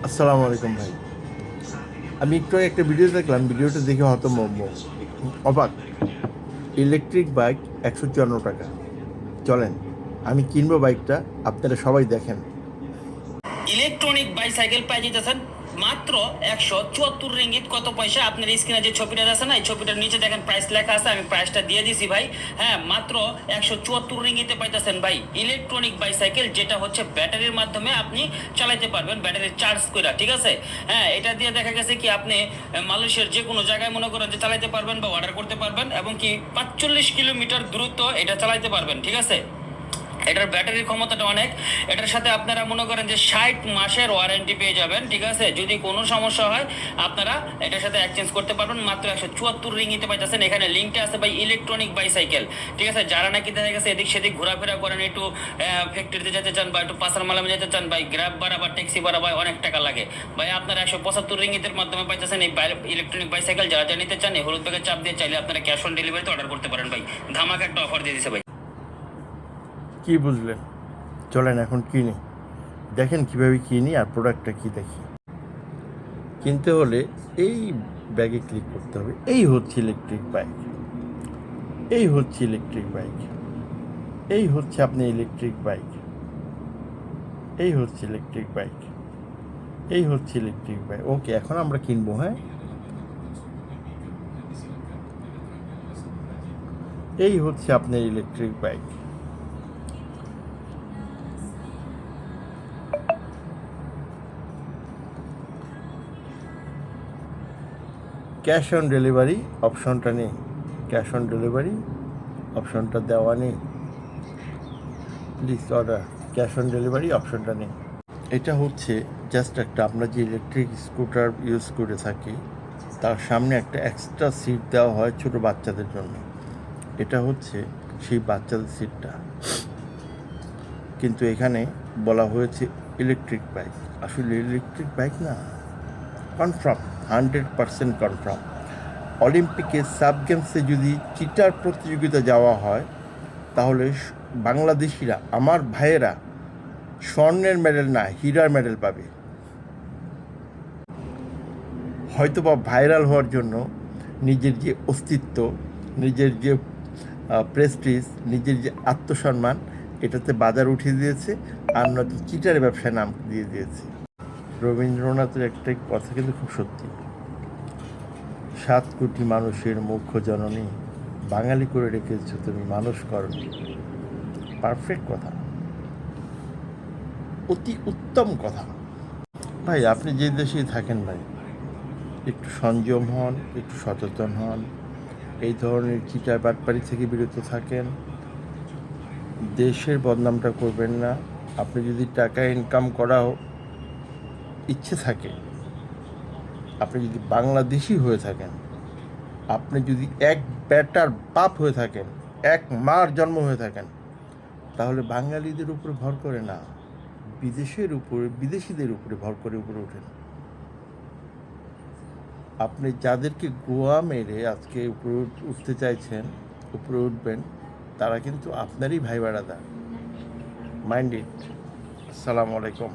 আসসালামু আলাইকুম ভাই। আমি একটু আগে একটা ভিডিও দেখলাম, ভিডিওটা দেখে অবাক। ইলেকট্রিক বাইক 154 টাকা। চলেন, আমি কিনবো বাইকটা, আপনারা সবাই দেখেন। ইলেকট্রনিক বাইসাইকেল পাই যেতেছেন মাত্র 174 রিঙ্গিত। কত পয়সা? আপনার স্ক্রিনে যে ছবিটা আছে না, এই ছবিটার নিচে দেখেন প্রাইস লেখা আছে, আমি প্রাইসটা দিয়ে দিছি ভাই। হ্যাঁ, মাত্র 174 রিঙ্গিতে পাইতেছেন ভাই ইলেকট্রনিক বাইসাইকেল, যেটা হচ্ছে ব্যাটারির মাধ্যমে আপনি চালাইতে পারবেন, ব্যাটারির চার্জ করে, ঠিক আছে? হ্যাঁ, এটা দিয়ে দেখা গেছে কি আপনি মালয়েশিয়ার যে কোনো জায়গায় মনে করেন যে চালাইতে পারবেন বা অর্ডার করতে পারবেন, এবং কি 45 কিলোমিটার দূরত্ব এটা চালাইতে পারবেন, ঠিক আছে? এটার ব্যাটারির ক্ষমতাটা অনেক। এটার সাথে আপনারা মনে করেন যে 60 মাসের ওয়ারেন্টি পেয়ে যাবেন, ঠিক আছে? যদি কোনো সমস্যা হয় আপনারা এটার সাথে এক্সচেঞ্জ করতে পারবেন। মাত্র 174 রিঙ্গিতে পাইতেছেন। এখানে লিঙ্কটা আছে ভাই, ইলেকট্রনিক বাইসাইকেল, ঠিক আছে? যারা নাকি দেখা গেছে এদিক সেদিক ঘোরাফেরা করেন, একটু ফ্যাক্টরিতে যেতে চান বা একটু পাসার মালামে যেতে চান, ভাই গ্র্যাব ভাড়া বা ট্যাক্সি ভাড়া ভাই অনেক টাকা লাগে ভাই। আপনারা 175 রিঙ্গিতের মাধ্যমে পাইতেছেন এই ইলেকট্রনিক বাইসাইকেল। যারা যা নিতে চান এই হলুদ ব্যাগের চাপ দিয়ে চাইলে আপনারা ক্যাশ অন ডেলিভারিতে অর্ডার করতে পারেন ভাই। ধামাকা একটা অফার দিয়ে দিছে ভাই। কি বুঝলেন? চলেন এখন কিনি, দেখেন কিভাবে কিনি আর প্রোডাক্টটা কি দেখি। কিনতে হলে এই ব্যাগে ক্লিক করতে হবে। এই হচ্ছে ইলেকট্রিক বাইক, এই হচ্ছে ইলেকট্রিক বাইক, এই হচ্ছে আপনি ইলেকট্রিক বাইক, এই হচ্ছে ইলেকট্রিক বাইক, এই হচ্ছে ইলেকট্রিক বাইক। ওকে, এখন আমরা কিনবো। হ্যাঁ, এই হচ্ছে আপনার electric bike. Cash on delivery অপশনটা নেই, ক্যাশ অন ডেলিভারি অপশনটা দেওয়া নেই। Please order, cash on delivery অপশনটা নেই। এটা হচ্ছে জাস্ট একটা, আমরা যে ইলেকট্রিক স্কুটার ইউজ করে থাকি তার সামনে একটা এক্সট্রা সিট দেওয়া হয় ছোট বাচ্চাদের জন্য। এটা হচ্ছে সেই বাচ্চাদের সিটটা, কিন্তু এখানে বলা হয়েছে ইলেকট্রিক বাইক। আসলে ইলেকট্রিক বাইক না, কনফার্ম, 100% কনফার্ম। অলিম্পিকে সাব গেমসে যদি চিটার প্রতিযোগিতা যাওয়া হয় তাহলে বাংলাদেশিরা, আমার ভাইয়েরা, স্বর্ণের মেডেল না হীরার মেডেল পাবে। হয়তোবা ভাইরাল হওয়ার জন্য নিজের যে অস্তিত্ব, নিজের যে প্রেস্টিজ, নিজের যে আত্মসম্মান, এটাতে বাজার উঠিয়ে দিয়েছে, আর নয়তো চিটারের ব্যবসায় নাম দিয়ে দিয়েছে। রবীন্দ্রনাথের একটা কথা কিন্তু খুব সত্যি, 7 কোটি মানুষের মুখ্য জননী, বাঙালি করে রেখেছ তুমি মানুষ করনি। পারফেক্ট কথা, অতি উত্তম কথা। ভাই আপনি যে দেশেই থাকেন ভাই, একটু সংযম হন, একটু সচেতন হন, এই ধরনের চিটার বাটপাড়ি থেকে বিরত থাকেন। দেশের বদনামটা করবেন না। আপনি যদি টাকা ইনকাম করাও ইচ্ছে থাকে, আপনি যদি বাংলাদেশি হয়ে থাকেন, আপনি যদি এক বেটার বাপ হয়ে থাকেন, এক মার জন্ম হয়ে থাকেন, তাহলে বাঙালিদের উপরে ভর করে না, বিদেশিদের উপরে ভর করে উপরে ওঠেন। আপনি যাদেরকে গোয়া মেরে আজকে উপরে উঠতে চাইছেন, উপরে উঠবেন, তারা কিন্তু আপনারই ভাই বাড়াদার। Mind it. আসসালামু আলাইকুম।